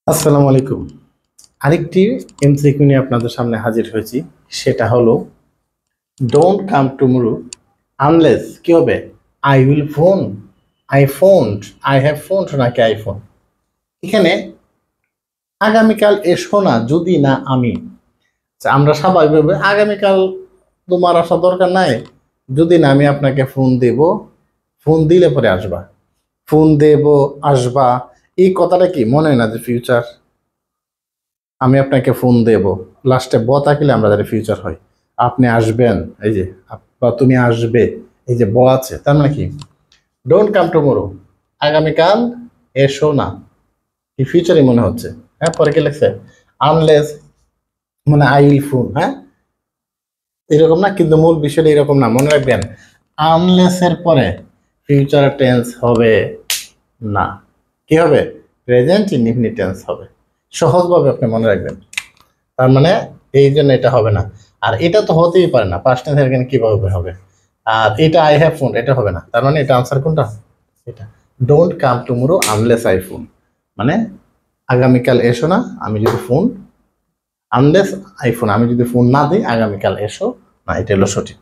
আসসালামু আলাইকুম। আরেকটি এমসিকিউ নিয়ে আপনাদের সামনে হাজির হয়েছি। সেটা হলো ডোন্ট কাম টুমরো আনলেস কি হবে? I will phone, I phoned, I have phoned নাকি আইফোন। এখানে আগামীকাল এসো না যদি না আমি। আমরা স্বাভাবিকভাবে আগামীকাল তোমার আসা দরকার নাই, যদি না আমি আপনাকে ফোন দেব, ফোন দিলে পরে আসবা। ফোন দেব, আসবা, এই কথাটা কি মনে হয় না যে ফিউচার? আমি আপনাকে ফোন দেব, লাস্টে ব থাকলে আমরা যারা ফিউচার হয়। আপনি আসবেন, এই যে বা তুমি আসবে, এই যে ব আছে, তার মানে কি? ডোন্ট কাম টুমরো, আগামীকাল এসো না, এই ফিউচারই মনে হচ্ছে। হ্যাঁ, পরে কি লেখছে? আনলেস, মানে আই উইল ফোন, হ্যাঁ এরকম না, কিন্তু মূল বিষয়টা এরকম না, মনে রাখবেন। আনলেস এর পরে ফিউচার টেন্স হবে না, কি হবে? প্রেজেন্ট ইনডিফিনিট টেন্স হবে। সহজভাবে আপনি মনে রাখবেন। তার মানে এই জন্য এটা হবে না। আর এটা তো হতেই পারে না, পাস্ট টেন্স এখানে কিভাবে হবে? আর এটা আই হ্যাভ ফোন, এটা হবে না। তার মানে এটা আনসার কোনটা? এটা don't come tomorrow unless I phone, মানে আগামীকাল এসো না আমি যদি ফোন, আনলেস আইফোন, আমি যদি ফোন না দিই আগামীকাল এসো না, এটা হলো সঠিক।